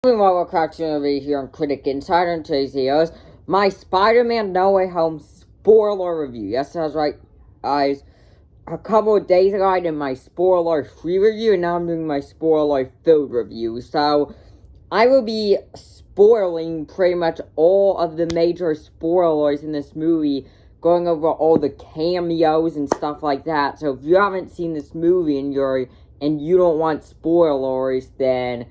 Welcome back to another video here on Critic Insider, and today's video is my Spider-Man No Way Home spoiler review. Yes, I was right, guys. A couple of days ago, I did my spoiler-free review, and now I'm doing my spoiler-filled review. So, I will be spoiling pretty much all of the major spoilers in this movie, going over all the cameos and stuff like that. So, if you haven't seen this movie and you don't want spoilers, then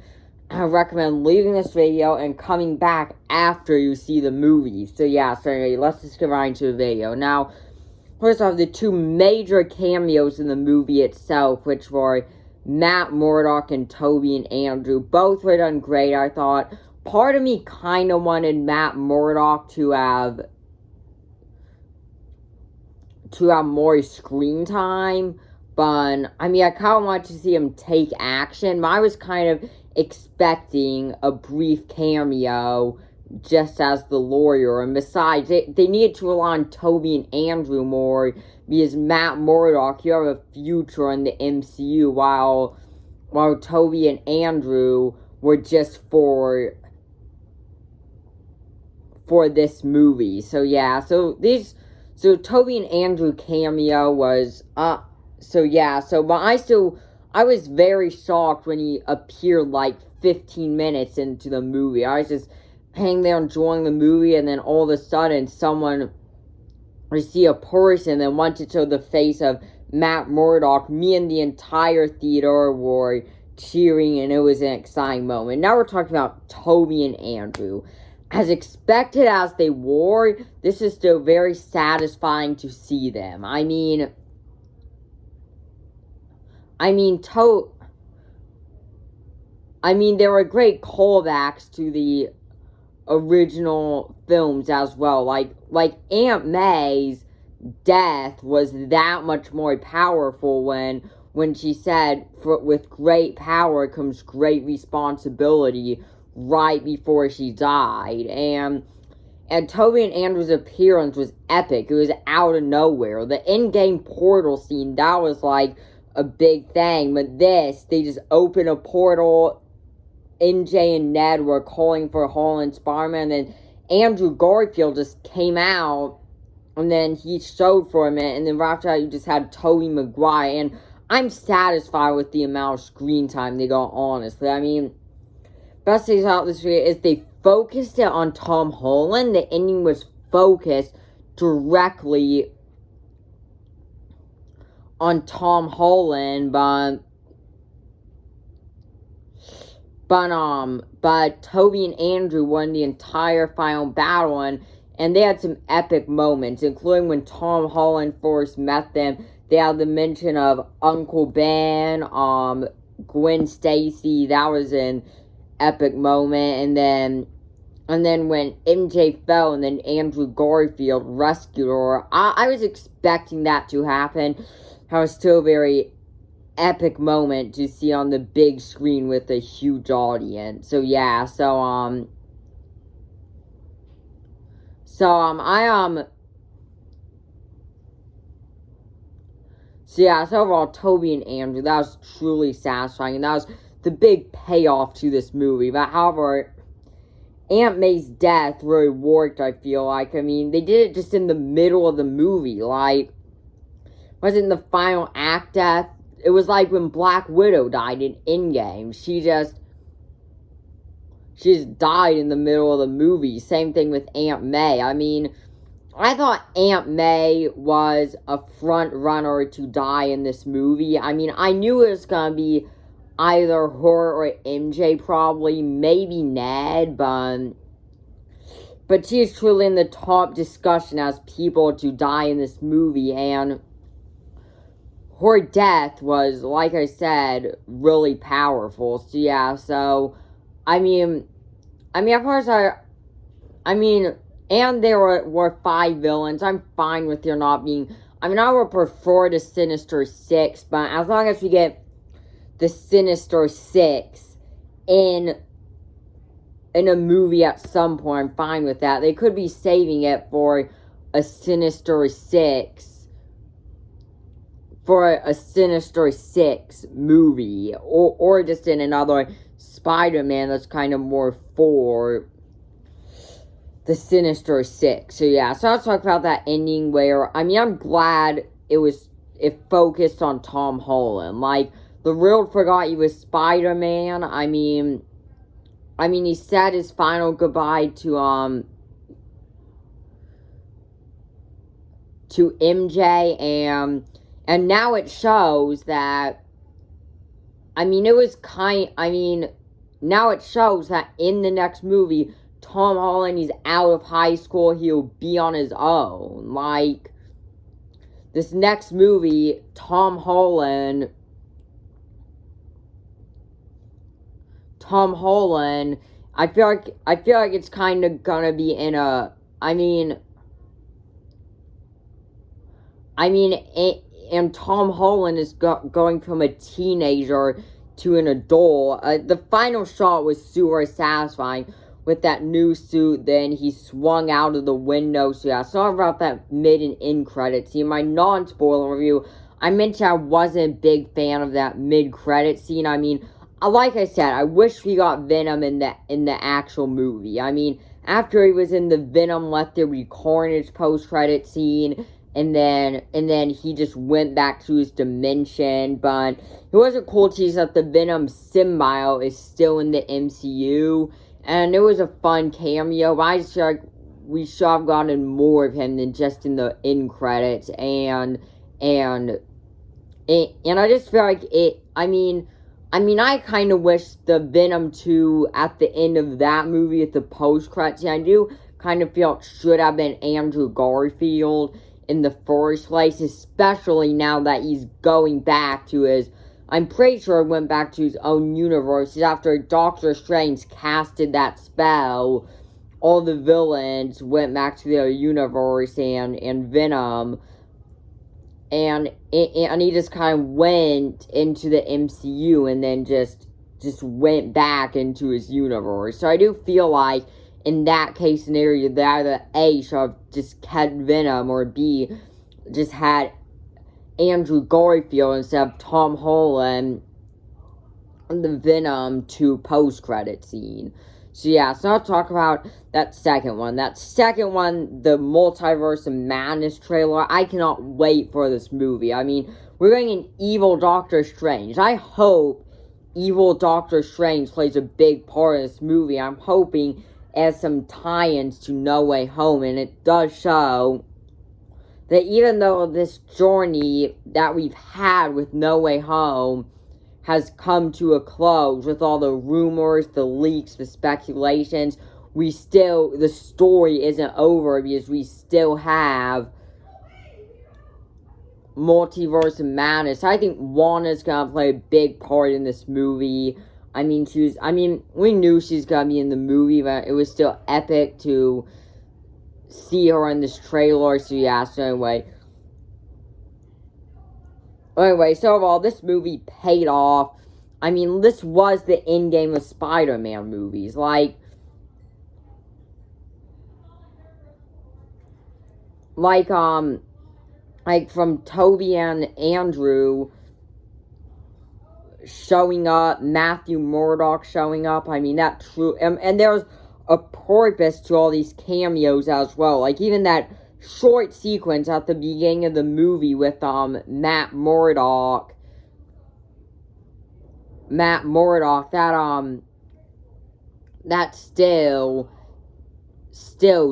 I recommend leaving this video and coming back after you see the movie. So anyway, let's just get right into the video. Now, first off, the two major cameos in the movie itself, which were Matt Murdock and Tobey and Andrew. Both were done great, I thought. Part of me kind of wanted Matt Murdock to have more screen time. But, I kind of wanted to see him take action. But I was kind of expecting a brief cameo just as the lawyer. And besides, they needed to rely on Tobey and Andrew more, because Matt Murdock, you have a future in the MCU, while Tobey and Andrew were just for this movie. So Tobey and Andrew cameo was but I was very shocked when he appeared like 15 minutes into the movie. I was just hanging there enjoying the movie, and then all of a sudden someone would see a person, and then once it showed the face of Matt Murdock, me and the entire theater were cheering, and it was an exciting moment. Now we're talking about Tobey and Andrew. As expected as they were, this is still very satisfying to see them. There were great callbacks to the original films as well. Like Aunt May's death was that much more powerful when she said, with great power comes great responsibility, right before she died. And Tobey and Andrew's appearance was epic. It was out of nowhere. The in-game portal scene, that was like a big thing, but they just opened a portal. MJ and Ned were calling for Holland Spider-Man, and then Andrew Garfield just came out, and then he showed for a minute, and then right after that you just had Tobey Maguire, and I'm satisfied with the amount of screen time they got, honestly. Best thing about this video is they focused it on Tom Holland. The ending was focused directly on Tom Holland, but Tobey and Andrew won the entire final battle, and they had some epic moments, including when Tom Holland first met them. They had the mention of Uncle Ben, Gwen Stacy. That was an epic moment, and then when MJ fell, and then Andrew Garfield rescued her. I was expecting that to happen. It was still a very epic moment to see on the big screen with a huge audience. Overall, Tobey and Andrew, that was truly satisfying, and that was the big payoff to this movie. But however, Aunt May's death really worked, I feel like. They did it just in the middle of the movie. Wasn't the final act death? It was like when Black Widow died in Endgame. She just died in the middle of the movie. Same thing with Aunt May. I thought Aunt May was a front runner to die in this movie. I knew it was gonna be either her or MJ, probably, maybe Ned, but she is truly in the top discussion as people to die in this movie, and her death was, like I said, really powerful. And there were 5 villains. I'm fine with there not being, I would prefer the Sinister Six, but as long as we get the Sinister Six in a movie at some point, I'm fine with that. They could be saving it for a Sinister Six movie, or just in another Spider-Man that's kind of more for the Sinister Six. So yeah, so let's talk about that ending where, I mean, I'm glad it focused on Tom Holland. Like, the world forgot he was Spider-Man. I mean, he said his final goodbye to MJ, and now it shows that, now it shows that in the next movie, Tom Holland, he's out of high school, he'll be on his own. Like, this next movie, Tom Holland, I feel like it's kind of gonna be in a, and Tom Holland is going from a teenager to an adult. The final shot was super satisfying with that new suit. Then he swung out of the window. So yeah, sorry about that mid and end credit scene. My non-spoiler review, I mentioned I wasn't a big fan of that mid-credit scene. Like I said, I wish we got Venom in the actual movie. After he was in the Venom Let There Be Carnage post-credit scene, and then he just went back to his dimension. But it wasn't cool to see that the Venom symbiote is still in the MCU, and it was a fun cameo. But I just feel like we should have gotten more of him than just in the end credits, and I just feel like it. I kind of wish the Venom 2 at the end of that movie, at the post-credits, I do kind of feel it should have been Andrew Garfield in the first place, especially now that he's going back to his, I'm pretty sure he went back to his own universe. After Doctor Strange casted that spell, all the villains went back to their universe, and Venom, and he just kind of went into the MCU and then just went back into his universe. So I do feel like in that case scenario, that either A, should have just kept Venom, or B, just had Andrew Garfield instead of Tom Holland in the Venom 2 post-credit scene. So yeah, so I'll talk about that second one. The Multiverse of Madness trailer. I cannot wait for this movie. We're getting an evil Doctor Strange. I hope evil Doctor Strange plays a big part in this movie. I'm hoping it has some tie-ins to No Way Home, and it does show that even though this journey that we've had with No Way Home has come to a close with all the rumors, the leaks, the speculations, the story isn't over, because we still have Multiverse of Madness. I think Wanda's gonna play a big part in this movie. We knew she's gonna be in the movie, but it was still epic to see her in this trailer. So yeah, so anyway, so overall, this movie paid off. This was the end game of Spider-Man movies. Like from Tobey and Andrew showing up, Matthew Murdock showing up. That true, and there's a purpose to all these cameos as well. Like, even that short sequence at the beginning of the movie with Matt Murdock, that still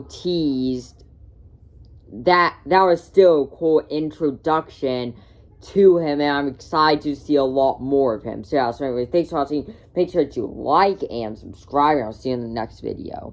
teased, that was still a cool introduction to him, and I'm excited to see a lot more of him. So yeah, so anyway, thanks for watching. Make sure to like and subscribe, and I'll see you in the next video.